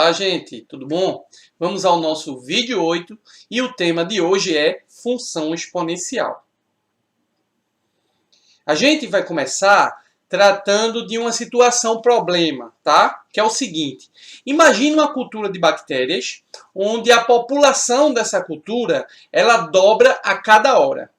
Olá, gente, tudo bom? Vamos ao nosso vídeo 8 e o tema de hoje é função exponencial. A gente vai começar tratando de uma situação problema, tá? Que é o seguinte: imagine uma cultura de bactérias onde a população dessa cultura ela dobra a cada hora.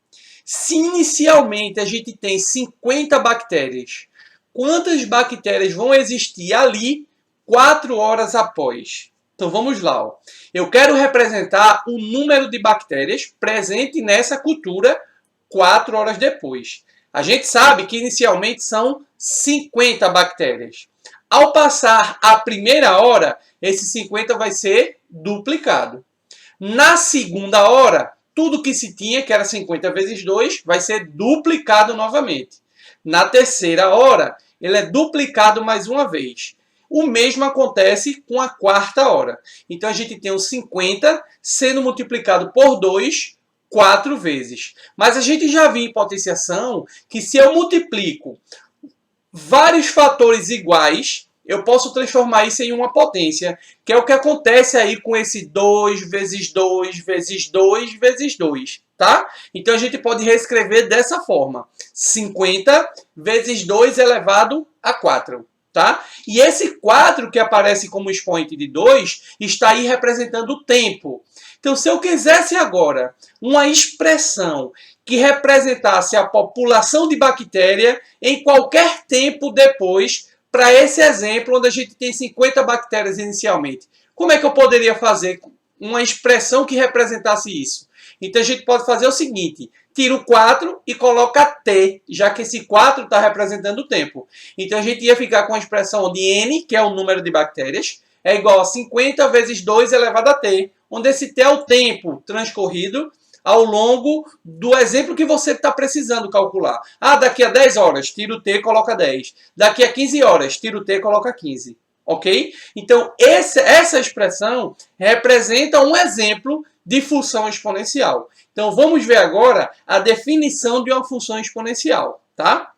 Se inicialmente a gente tem 50 bactérias, quantas bactérias vão existir ali 4 horas após? Então vamos lá. Ó. Eu quero representar o número de bactérias presente nessa cultura 4 horas depois. A gente sabe que inicialmente são 50 bactérias. Ao passar a primeira hora, esse 50 vai ser duplicado. Na segunda hora, tudo que se tinha, que era 50 vezes 2, vai ser duplicado novamente. Na terceira hora, ele é duplicado mais uma vez. O mesmo acontece com a quarta hora. Então, a gente tem os 50 sendo multiplicado por 2, 4 vezes. Mas a gente já viu em potenciação que se eu multiplico vários fatores iguais, eu posso transformar isso em uma potência, que é o que acontece aí com esse 2 vezes 2 vezes 2 vezes 2, tá? Então, a gente pode reescrever dessa forma. 50 vezes 2 elevado a 4. Tá? E esse 4 que aparece como expoente de 2 está aí representando o tempo. Então, se eu quisesse agora uma expressão que representasse a população de bactéria em qualquer tempo depois, para esse exemplo, onde a gente tem 50 bactérias inicialmente, como é que eu poderia fazer uma expressão que representasse isso? Então, a gente pode fazer o seguinte: tira o 4 e coloca T, já que esse 4 está representando o tempo. Então, a gente ia ficar com a expressão onde N, que é o número de bactérias, é igual a 50 vezes 2 elevado a T, onde esse T é o tempo transcorrido ao longo do exemplo que você está precisando calcular. Ah, daqui a 10 horas, tira o T e coloca 10. Daqui a 15 horas, tira o T e coloca 15. Ok? Então, essa expressão representa um exemplo de função exponencial. Então, vamos ver agora a definição de uma função exponencial, tá?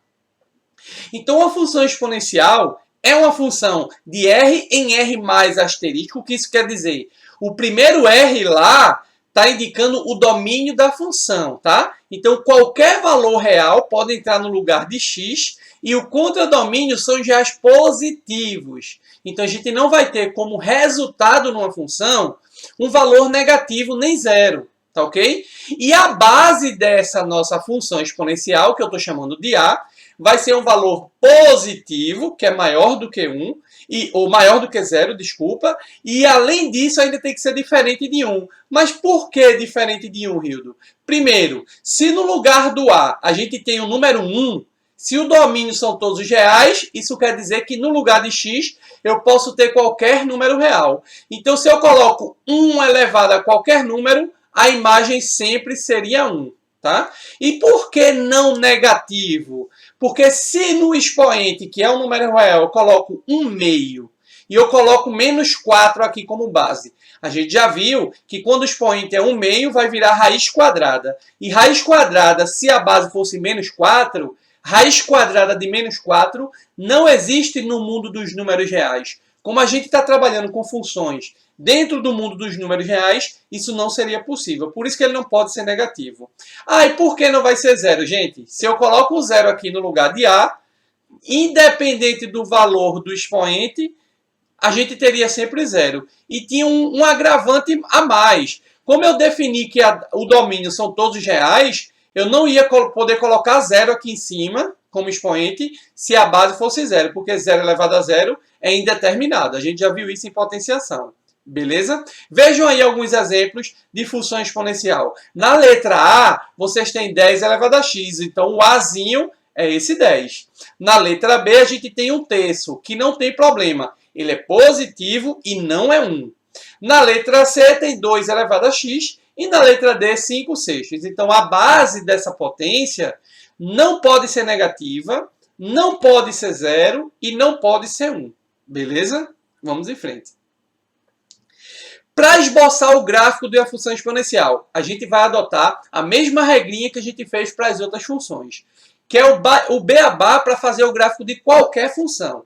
Então, a função exponencial é uma função de R em R mais asterisco. O que isso quer dizer? O primeiro R lá está indicando o domínio da função, tá? Então, qualquer valor real pode entrar no lugar de x e o contradomínio são os reais positivos. Então, a gente não vai ter como resultado numa função um valor negativo nem zero, tá ok? E a base dessa nossa função exponencial, que eu estou chamando de A, vai ser um valor positivo, que é maior do que 1, ou maior do que 0, desculpa, e além disso ainda tem que ser diferente de 1. Mas por que diferente de 1, Hildo? Primeiro, se no lugar do A gente tem o número 1, se o domínio são todos os reais, isso quer dizer que no lugar de x eu posso ter qualquer número real. Então, se eu coloco 1 elevado a qualquer número, a imagem sempre seria 1. Tá? E por que não negativo? Porque se no expoente, que é um número real, eu coloco 1 meio e eu coloco menos 4 aqui como base, a gente já viu que quando o expoente é 1 meio, vai virar raiz quadrada. E raiz quadrada, se a base fosse menos 4, raiz quadrada de menos 4 não existe no mundo dos números reais. Como a gente está trabalhando com funções dentro do mundo dos números reais, isso não seria possível. Por isso que ele não pode ser negativo. Ah, e por que não vai ser zero, gente? Se eu coloco o zero aqui no lugar de A, independente do valor do expoente, a gente teria sempre zero. E tinha um agravante a mais. Como eu defini que o domínio são todos reais, eu não ia poder colocar zero aqui em cima, como expoente, se a base fosse zero, porque 0 elevado a 0 é indeterminado. A gente já viu isso em potenciação. Beleza? Vejam aí alguns exemplos de função exponencial. Na letra A, vocês têm 10 elevado a x, então o Azinho é esse 10. Na letra B, a gente tem 1/3, que não tem problema. Ele é positivo e não é 1. Na letra C, tem 2 elevado a x, e na letra D, 5/6. Então, a base dessa potência não pode ser negativa, não pode ser 0 e não pode ser 1. Beleza? Vamos em frente. Para esboçar o gráfico de uma função exponencial, a gente vai adotar a mesma regrinha que a gente fez para as outras funções, que é o beabá para fazer o gráfico de qualquer função.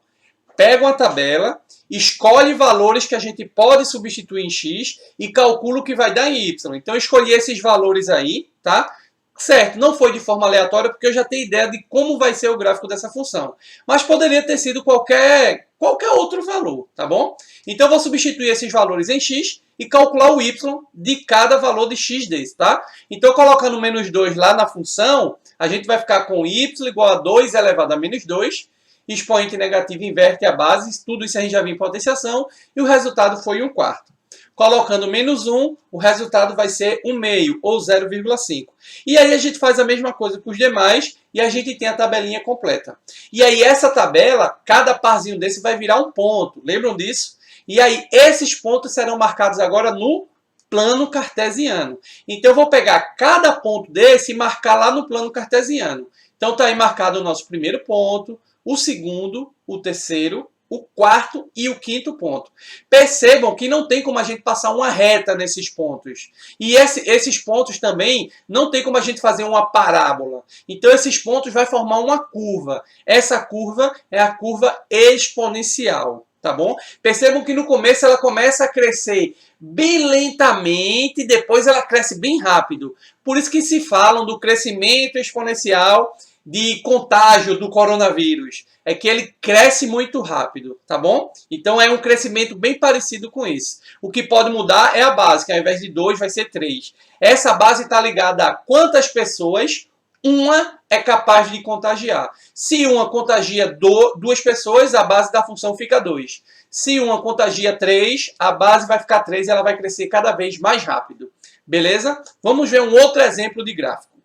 pega uma tabela, escolhe valores que a gente pode substituir em x e calcula o que vai dar em y. Então, eu escolhi esses valores aí, tá? Certo, não foi de forma aleatória, porque eu já tenho ideia de como vai ser o gráfico dessa função. Mas poderia ter sido qualquer outro valor, tá bom? Então, eu vou substituir esses valores em x e calcular o y de cada valor de x desse, tá? Então, colocando menos 2 lá na função, a gente vai ficar com y igual a 2 elevado a menos 2. Expoente negativo inverte a base, tudo isso a gente já viu em potenciação, e o resultado foi 1/4. Colocando menos 1, o resultado vai ser 1/2, ou 0,5. E aí a gente faz a mesma coisa com os demais, e a gente tem a tabelinha completa. E aí essa tabela, cada parzinho desse vai virar um ponto, lembram disso? E aí esses pontos serão marcados agora no plano cartesiano. Então eu vou pegar cada ponto desse e marcar lá no plano cartesiano. Então está aí marcado o nosso primeiro ponto, o segundo, o terceiro, o quarto e o quinto ponto. Percebam que não tem como a gente passar uma reta nesses pontos. E esses pontos também não tem como a gente fazer uma parábola. Então esses pontos vai formar uma curva. Essa curva é a curva exponencial, tá bom? Percebam que no começo ela começa a crescer bem lentamente, depois ela cresce bem rápido. Por isso que se falam do crescimento exponencial de contágio do coronavírus. É que ele cresce muito rápido, tá bom? Então é um crescimento bem parecido com isso. O que pode mudar é a base, que ao invés de 2 vai ser 3. Essa base está ligada a quantas pessoas uma é capaz de contagiar. Se uma contagia 2 pessoas, a base da função fica 2. Se uma contagia 3, a base vai ficar 3 e ela vai crescer cada vez mais rápido. Beleza? Vamos ver um outro exemplo de gráfico.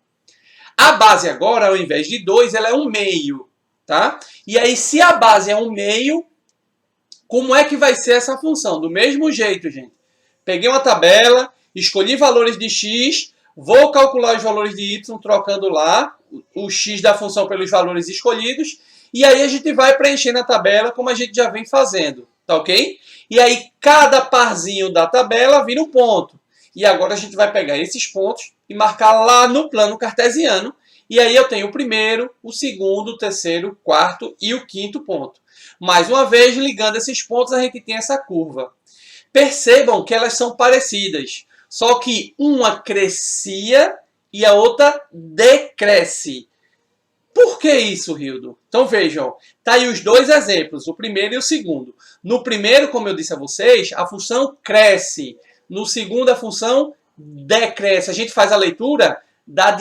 A base agora, ao invés de 2, ela é 1/2, tá? E aí, se a base é 1/2, como é que vai ser essa função? Do mesmo jeito, gente. Peguei uma tabela, escolhi valores de x, vou calcular os valores de y, trocando lá o x da função pelos valores escolhidos, e aí a gente vai preenchendo a tabela como a gente já vem fazendo, tá ok? E aí, cada parzinho da tabela vira um ponto. E agora a gente vai pegar esses pontos e marcar lá no plano cartesiano. E aí eu tenho o primeiro, o segundo, o terceiro, o quarto e o quinto ponto. Mais uma vez, ligando esses pontos, a gente tem essa curva. Percebam que elas são parecidas. Só que uma crescia e a outra decresce. Por que isso, Hildo? Então vejam, tá aí os dois exemplos, o primeiro e o segundo. No primeiro, como eu disse a vocês, a função cresce. No segundo, a função decresce. A gente faz a leitura da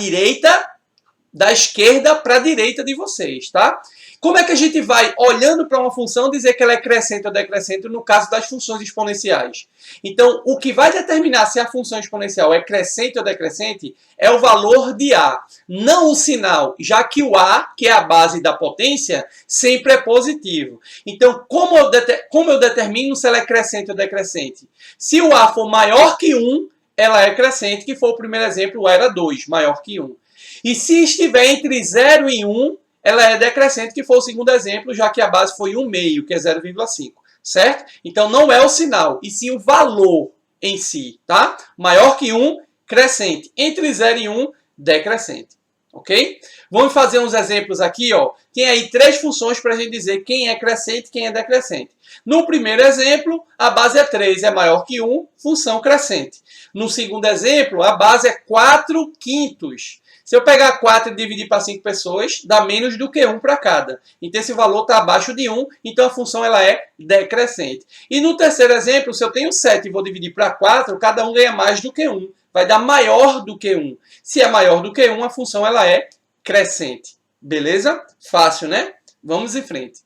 esquerda para a direita de vocês, tá? Como é que a gente vai, olhando para uma função, dizer que ela é crescente ou decrescente no caso das funções exponenciais? Então, o que vai determinar se a função exponencial é crescente ou decrescente é o valor de A, não o sinal, já que o A, que é a base da potência, sempre é positivo. Então, como eu determino se ela é crescente ou decrescente? Se o A for maior que 1, ela é crescente, que foi o primeiro exemplo, o A era 2, maior que 1. E se estiver entre 0 e 1, ela é decrescente, que foi o segundo exemplo, já que a base foi 1/2, que é 0,5, certo? Então não é o sinal, e sim o valor em si, tá? Maior que 1, crescente. Entre 0 e 1, decrescente, ok? Vamos fazer uns exemplos aqui, ó. Tem aí 3 funções para a gente dizer quem é crescente e quem é decrescente. No primeiro exemplo, a base é 3, é maior que 1, função crescente. No segundo exemplo, a base é 4/5. Se eu pegar 4 e dividir para 5 pessoas, dá menos do que 1 para cada. Então, esse valor está abaixo de 1, então a função ela é decrescente. E no terceiro exemplo, se eu tenho 7 e vou dividir para 4, cada um ganha mais do que 1. Vai dar maior do que 1. Se é maior do que 1, a função ela é crescente. Beleza? Fácil, né? Vamos em frente.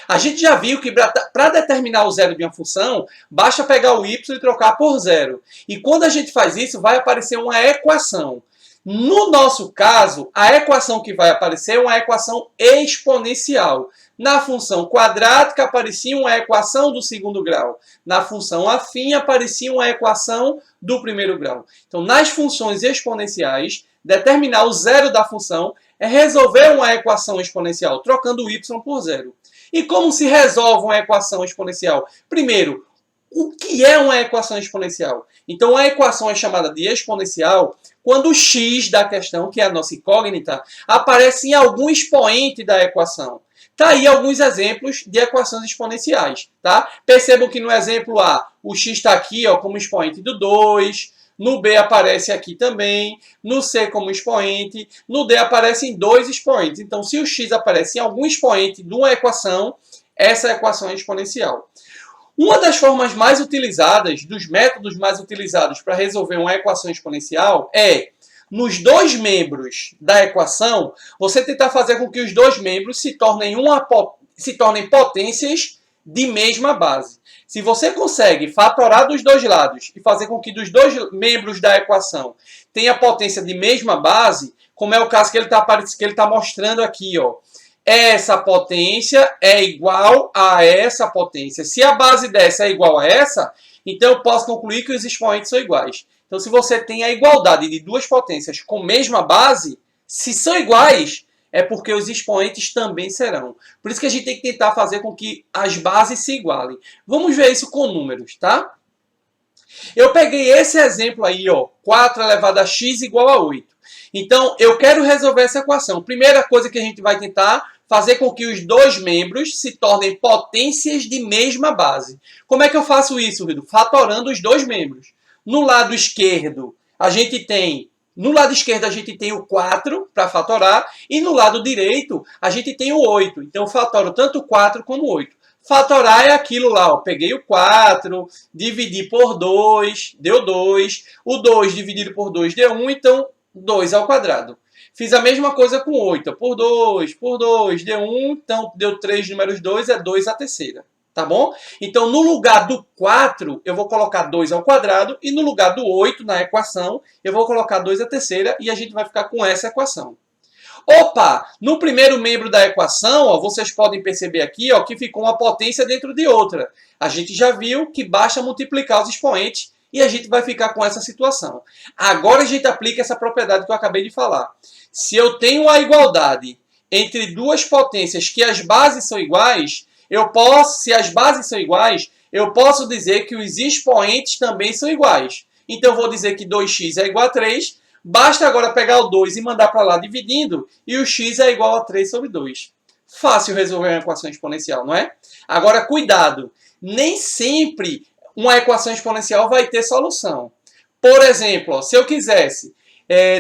A gente já viu que para determinar o zero de uma função, basta pegar o y e trocar por zero. E quando a gente faz isso, vai aparecer uma equação. No nosso caso, a equação que vai aparecer é uma equação exponencial. Na função quadrática aparecia uma equação do segundo grau. Na função afim aparecia uma equação do primeiro grau. Então, nas funções exponenciais, determinar o zero da função é resolver uma equação exponencial, trocando o y por zero. E como se resolve uma equação exponencial? Primeiro, o que é uma equação exponencial? Então, a equação é chamada de exponencial quando o x da questão, que é a nossa incógnita, aparece em algum expoente da equação. Tá aí alguns exemplos de equações exponenciais, tá? Percebam que no exemplo A, o x está aqui ó, como expoente do 2, no B aparece aqui também, no C como expoente, no D aparecem dois expoentes. Então, se o x aparece em algum expoente de uma equação, essa equação é exponencial. Uma das formas mais utilizadas, dos métodos mais utilizados para resolver uma equação exponencial é, nos dois membros da equação, você tentar fazer com que os dois membros se tornem potências de mesma base. Se você consegue fatorar dos dois lados e fazer com que dos dois membros da equação tenha potência de mesma base, como é o caso que ele está mostrando aqui, ó. Essa potência é igual a essa potência. Se a base dessa é igual a essa, então eu posso concluir que os expoentes são iguais. Então, se você tem a igualdade de duas potências com mesma base, se são iguais, é porque os expoentes também serão. Por isso que a gente tem que tentar fazer com que as bases se igualem. Vamos ver isso com números, tá? Eu peguei esse exemplo aí, ó, 4 elevado a x igual a 8. Então, eu quero resolver essa equação. Primeira coisa que a gente vai tentar fazer com que os dois membros se tornem potências de mesma base. Como é que eu faço isso, Rido? Fatorando os dois membros. No lado esquerdo, a gente tem o 4 para fatorar e no lado direito a gente tem o 8. Então, eu fatoro tanto o 4 como o 8. Fatorar é aquilo lá, ó. Peguei o 4, dividi por 2, deu 2. O 2 dividido por 2 deu 1, então 2 ao quadrado. Fiz a mesma coisa com 8. Por 2, deu 1, então deu 3 números 2, é 2 a terceira. Tá bom? Então, no lugar do 4, eu vou colocar 2 ao quadrado. E no lugar do 8, na equação, eu vou colocar 2 à terceira. E a gente vai ficar com essa equação. Opa! No primeiro membro da equação, ó, vocês podem perceber aqui ó, que ficou uma potência dentro de outra. A gente já viu que basta multiplicar os expoentes e a gente vai ficar com essa situação. Agora a gente aplica essa propriedade que eu acabei de falar. Se eu tenho a igualdade entre duas potências que as bases são iguais, se as bases são iguais, eu posso dizer que os expoentes também são iguais. Então eu vou dizer que 2x é igual a 3. Basta agora pegar o 2 e mandar para lá dividindo, e o x é igual a 3 sobre 2. Fácil resolver uma equação exponencial, não é? Agora, cuidado, nem sempre uma equação exponencial vai ter solução. Por exemplo, ó, se eu quisesse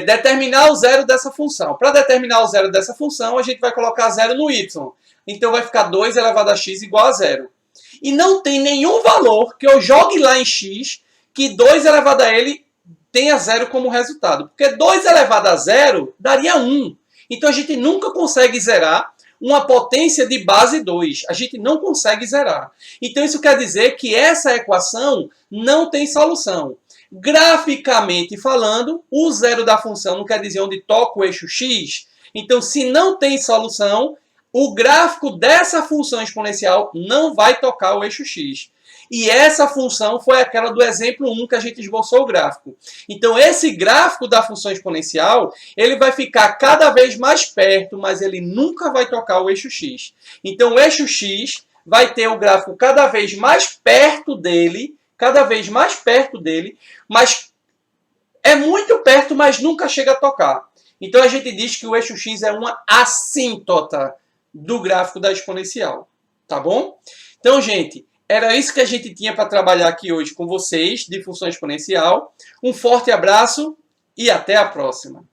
determinar o zero dessa função. Para determinar o zero dessa função, a gente vai colocar zero no y. Então vai ficar 2 elevado a x igual a zero. E não tem nenhum valor que eu jogue lá em x que 2 elevado a ele tenha zero como resultado. Porque 2 elevado a zero daria 1. Então a gente nunca consegue zerar uma potência de base 2. A gente não consegue zerar. Então isso quer dizer que essa equação não tem solução. Graficamente falando, o zero da função não quer dizer onde toca o eixo x. Então, se não tem solução, o gráfico dessa função exponencial não vai tocar o eixo x. E essa função foi aquela do exemplo 1 que a gente esboçou o gráfico. Então, esse gráfico da função exponencial, ele vai ficar cada vez mais perto, mas ele nunca vai tocar o eixo x. Então, o eixo x vai ter o gráfico cada vez mais perto dele, mas é muito perto, mas nunca chega a tocar. Então, a gente diz que o eixo x é uma assíntota do gráfico da exponencial. Tá bom? Então, gente, era isso que a gente tinha para trabalhar aqui hoje com vocês, de função exponencial. Um forte abraço e até a próxima.